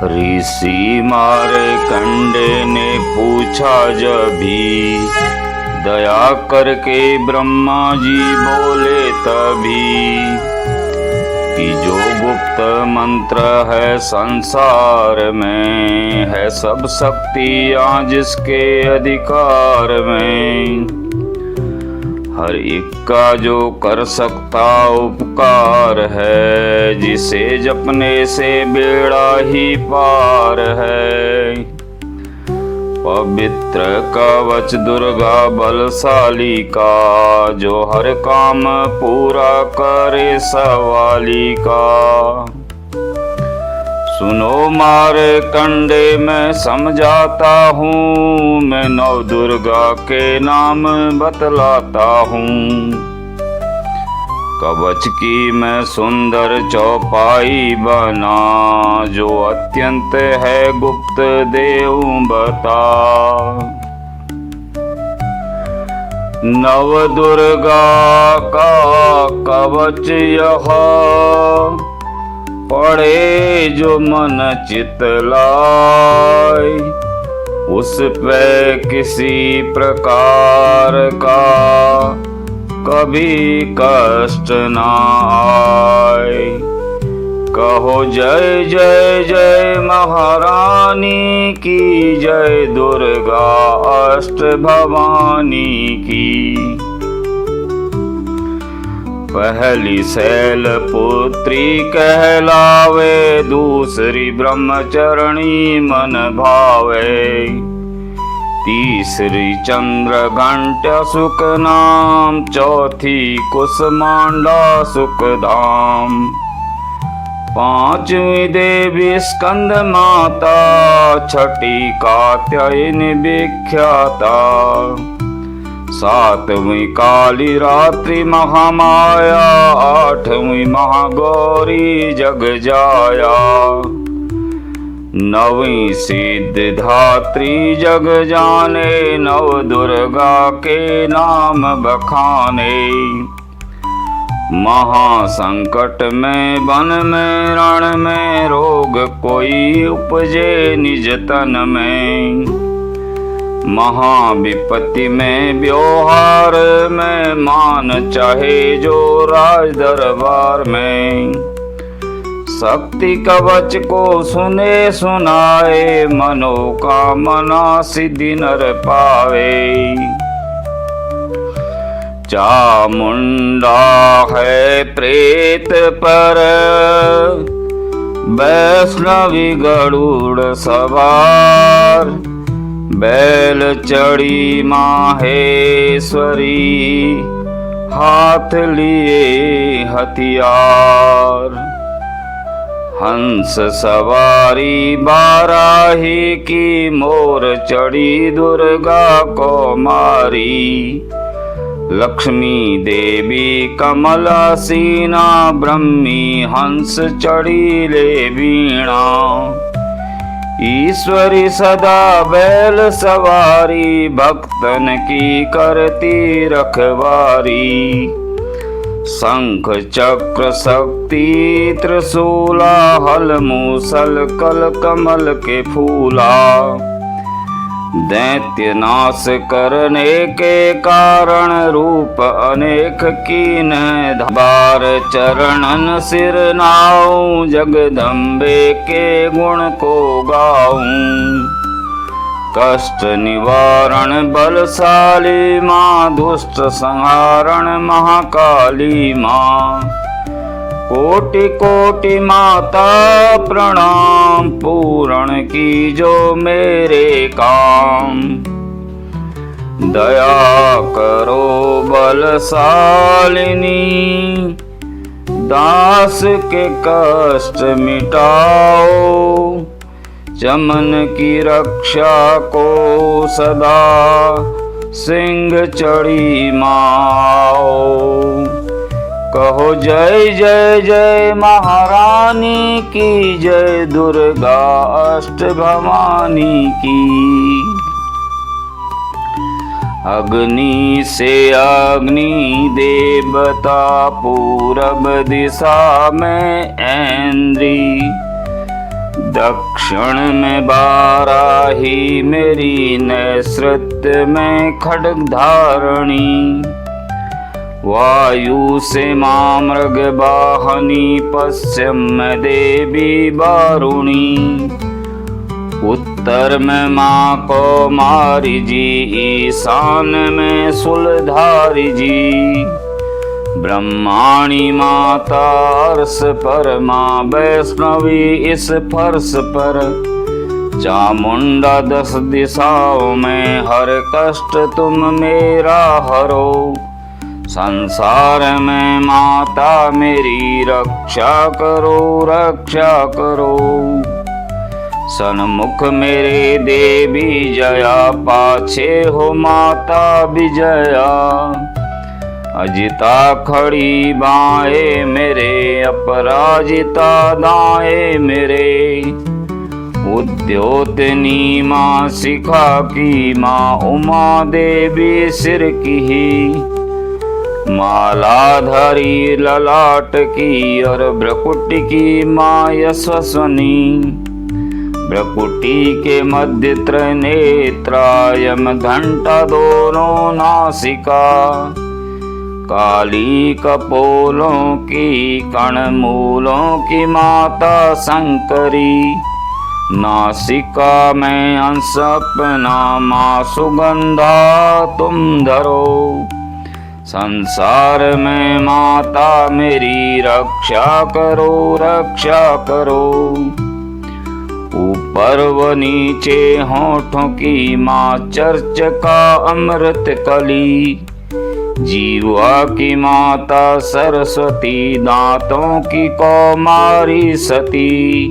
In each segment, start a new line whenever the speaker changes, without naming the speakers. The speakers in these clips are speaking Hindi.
ऋषि मार्कंडे ने पूछा जब भी, दया करके ब्रह्मा जी बोले तभी, कि जो गुप्त मंत्र है संसार में, है सब शक्तियाँ जिसके अधिकार में। हर एक का जो कर सकता उपकार है, जिसे जपने से बेड़ा ही पार है। पवित्र कवच दुर्गा बलशाली का, जो हर काम पूरा करे सवाली का। सुनो मार्कंडे मैं समझाता हूँ, मैं नव दुर्गा के नाम बतलाता हूँ। कवच की मैं सुंदर चौपाई बना, जो अत्यंत है गुप्त देव बता। नव दुर्गा का कवच यह, पढ़े जो मन चित लाए, उस पे किसी प्रकार का कभी कष्ट न आए। कहो जय जय जय महारानी की, जय दुर्गा अष्ट भवानी की। पहली शैल पुत्री कहलावे, दूसरी ब्रह्मचरणी मन भावे। तीसरी चंद्र घंटा सुख नाम, चौथी कुसमांडा सुख धाम। पांचवी देवी स्कंद माता, छठी कात्यायनी विख्याता। सातवीं काली रात्रि महामाया, आठवीं महागौरी जग जाया। नवीं सिद्धिदात्री जग जाने, नव दुर्गा के नाम बखाने। महासंकट में वन में रण में, रोग कोई उपजे निज तन में। महाविपत्ति में व्यवहार में, मान चाहे जो राज दरबार में। शक्ति कवच को सुने सुनाए, मनोकामना सिद्धि नर पावे। चामुंडा है प्रेत पर, वैष्णवी गरुड़ सवार। बैल चढ़ी माहेश्वरी, हाथ लिए हथियार। हंस सवारी बाराही की, मोर चढ़ी दुर्गा को मारी। लक्ष्मी देवी कमल सीना, ब्रह्मी हंस चढ़ी ले वीणा। ईश्वरी सदा बैल सवारी, भक्तन की करती रखवारी। शंख चक्र शक्ति त्रिशूला, हल मूसल कल कमल के फूला। दैत्य नाश करने के कारण, रूप अनेक कीन बार। चरणन सिर नाऊं, जगदम्बे के गुण को गाऊं। कष्ट निवारण बलशाली माँ, दुष्ट संहारण महाकाली माँ। कोटि कोटि माता प्रणाम, पूर्ण की जो मेरे काम। दया करो बलशालिनी, दास के कष्ट मिटाओ। चमन की रक्षा को सदा, सिंह चढ़ी माओ। कहो जय जय जय महारानी की, जय दुर्गा अष्ट भवानी की। अग्नि से अग्नि देवता, पूरब दिशा में ऐन्द्री। दक्षिण में बाराही मेरी, नैऋत्य में खड्ग धारणी। वायु से मां मृग वाहनी, पश्चिम में देवी वारुणी। उत्तर में मां कौमारी जी, ईशान में शूलधारी जी। ब्रह्माणी माता अर्श पर, मां वैष्णवी इस फर्श पर। चामुंडा 10 दिशाओं में, हर कष्ट तुम मेरा हरो। संसार में माता मेरी, रक्षा करो रक्षा करो। सन्मुख मेरे देवी जया, पाछे हो माता विजया। अजिता खड़ी बाएं मेरे, अपराजिता दाएं मेरे। उद्योतनी माँ शिखा की, माँ उमा देवी सिर की ही। मालाधारी ललाट की, और भ्रकुटी की माँ यशस्वनी। भ्रकुटी के मध्य त्रिनेत्रायम, घंटा दोनों नासिका। काली कपोलों की, कणमूलों की माता शंकरी। नासिका में अंश अपना, माँ सुगंधा तुम धरो। संसार में माता मेरी, रक्षा करो रक्षा करो। ऊपर व नीचे होठों की माँ, चर्च का अमृत कली। जीवा की माता सरस्वती, दांतों की कौमारी सती।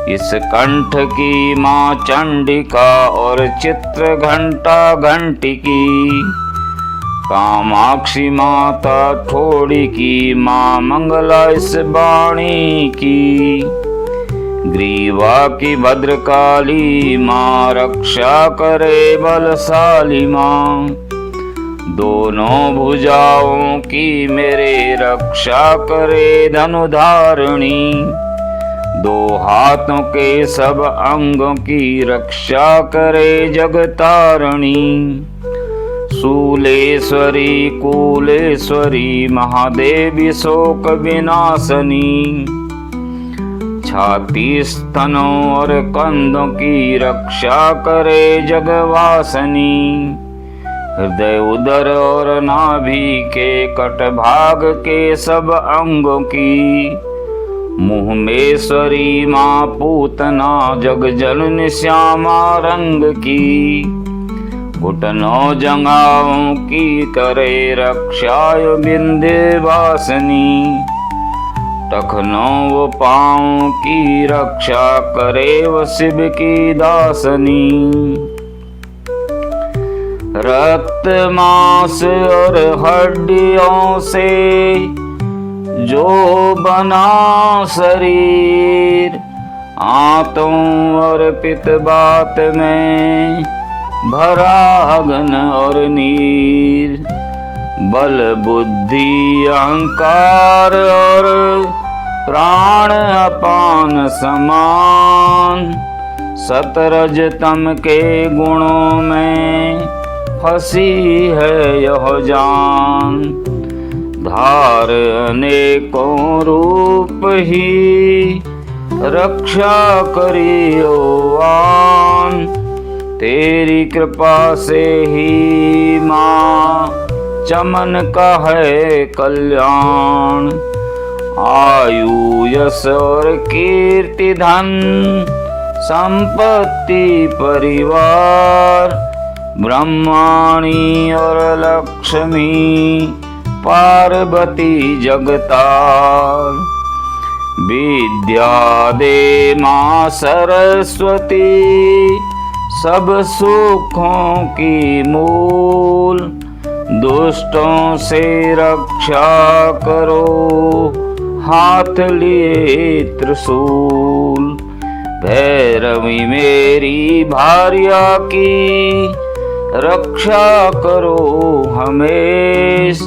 इस कंठ की माँ चंडिका, और चित्र घंटा घंटिकी। कामाक्षी माता ठोड़ी की, माँ मंगला इस वाणी की। ग्रीवा की भद्रकाली माँ, रक्षा करे बलशाली माँ। दोनों भुजाओं की मेरे, रक्षा करे धनुधारिणी। दो हाथों के सब अंगों की, रक्षा करे जगतारिणी। शूलेश्वरी कुलेश्वरी, महादेवी शोक विनाशनी। छाती स्तनों और कंधों की, रक्षा करे जगवासनी। हृदय उदर और नाभि के, कटभाग के सब अंगों की। मुँह मेश्वरी माँ पूतना, जग जननी श्यामा रंग की। घुटनों जंघाओं की करे, रक्षाय विंध्यवासिनी। टखनों व पाँव की, रक्षा करे व शिव की दासनी। रक्त मांस और हड्डियों से जो बना शरीर, आंतों और पित्तवात में भरा अग्न और नीर। बल बुद्धि अहंकार और प्राण अपान समान। सतरज तम के गुणों में फंसी है यह जान। धार अनेकों रूप ही, रक्षा करियो आन। तेरी कृपा से ही माँ, चमन का है कल्याण। आयु यश और कीर्ति धन, संपत्ति परिवार। ब्रह्माणी और लक्ष्मी, पार्वती जगतार। विद्या दे माँ सरस्वती, सब सुखों की मूल। दुष्टों से रक्षा करो, हाथ लिए त्रिशूल। भैरवी मेरी भार्या की, रक्षा करो हमेश।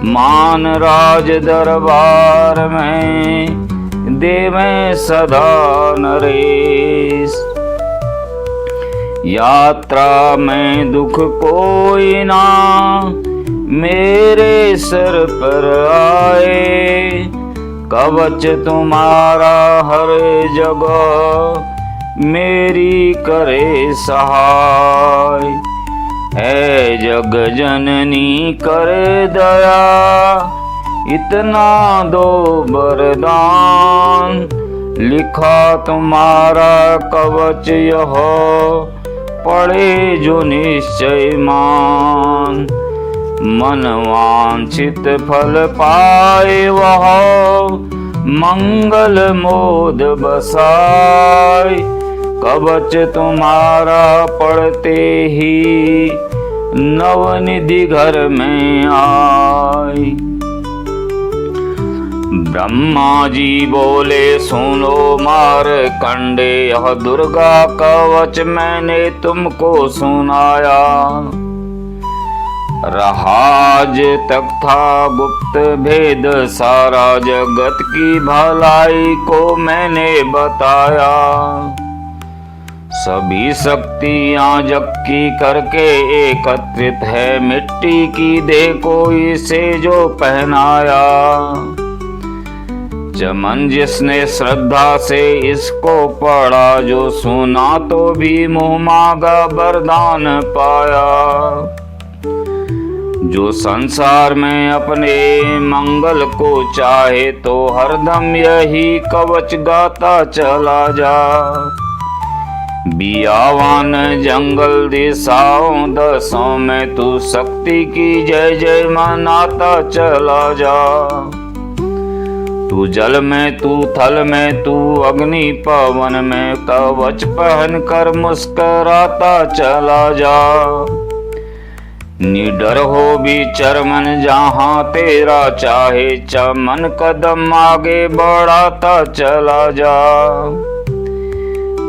मान राज दरबार में देवें सदा नरेश। यात्रा में दुख कोई ना मेरे सर पर आए, कवच तुम्हारा हर जगह मेरी करे सहाय। है जग जननी कर दया, इतना दो वरदान। लिखा तुम्हारा कवच यह, पढ़े जो निश्चय मान। मन वांछित फल पाए वह, मंगल मोद बसाए। कवच तुम्हारा पढ़ते ही, नवनिधि घर में आए। ब्रह्मा जी बोले सुनो मारकंडे, यह दुर्गा कवच मैंने तुमको सुनाया। राज तक था गुप्त भेद सारा, जगत की भलाई को मैंने बताया। सभी शक्तियां जग की करके एकत्रित है, मिट्टी की देह को इसे जो पहनाया। चमन जिसने श्रद्धा से इसको पढ़ा, जो सुना तो भी मुँह मांगा वरदान पाया। जो संसार में अपने मंगल को चाहे, तो हरदम यही कवच गाता चला जा। बियावान जंगल दिशाओं दसों में, तू शक्ति की जय जय मनाता चला जा। तू जल में, तू थल में, तू अग्नि पवन में, कवच पहन कर मुस्कराता चला जा। निडर हो विचर मन जहाँ तेरा चाहे, चमन कदम आगे बढ़ाता चला जा।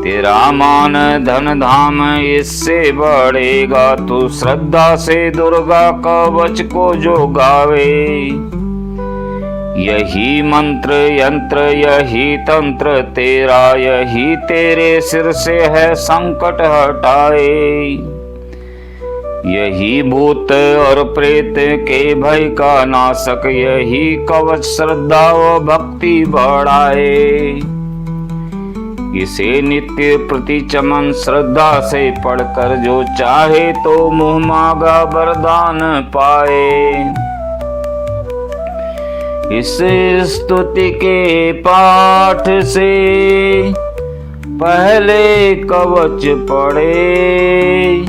तेरा मान धन धाम इससे बढ़ेगा, तू श्रद्धा से दुर्गा कवच को जो गावे। यही मंत्र यंत्र यही तंत्र तेरा, यही तेरे सिर से है संकट हटाए। यही भूत और प्रेत के भय का नाशक, यही कवच श्रद्धा व भक्ति बढ़ाए। इसे नित्य प्रति चमन श्रद्धा से पढ़कर, जो चाहे तो मुँह मांगा वरदान पाए। इस स्तुति के पाठ से पहले कवच पढ़े,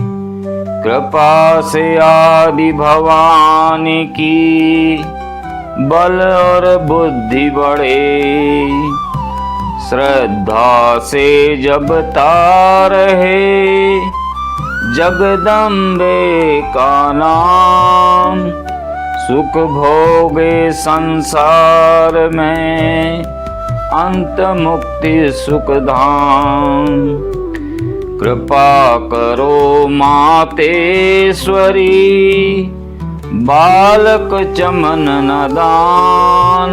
कृपा से आदि भवानी की बल और बुद्धि बढ़े। श्रद्धा से जपता रहे जगदम्बे का नाम, सुख भोगे संसार में अंत मुक्ति सुख धाम। कृपा करो मातेश्वरी, बालक चमन नदान।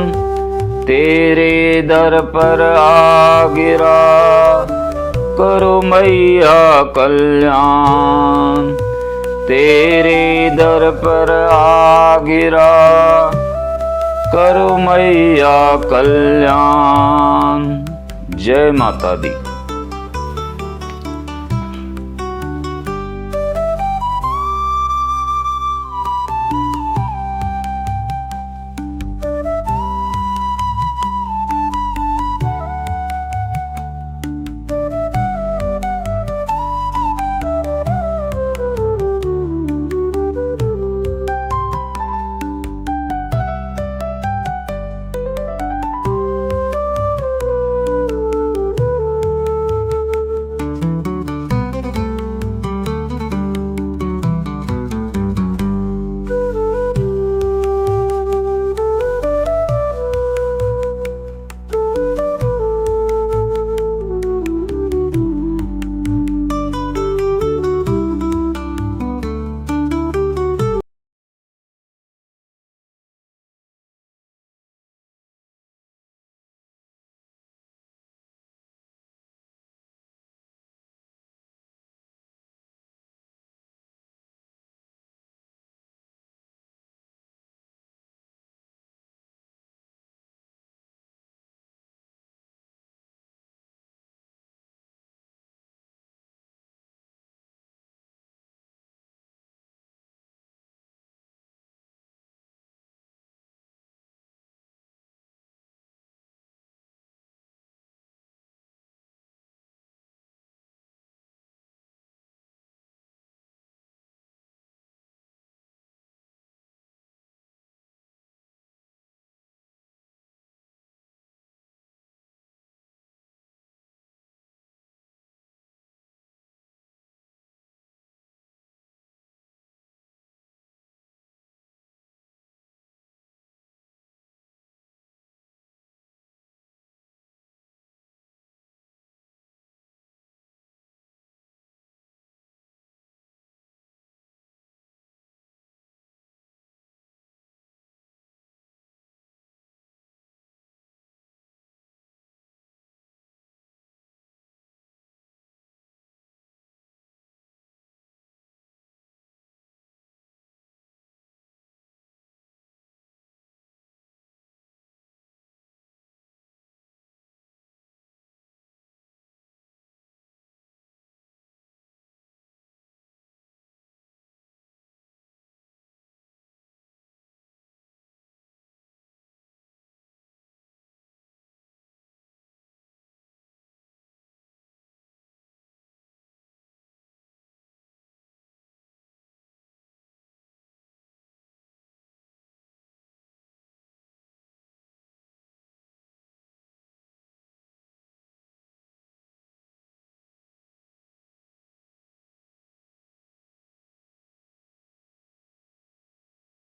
तेरे दर पर आ गिरा, करो मैया कल्याण। तेरे दर पर आ गिरा, करो मैया कल्याण। जय माता दी।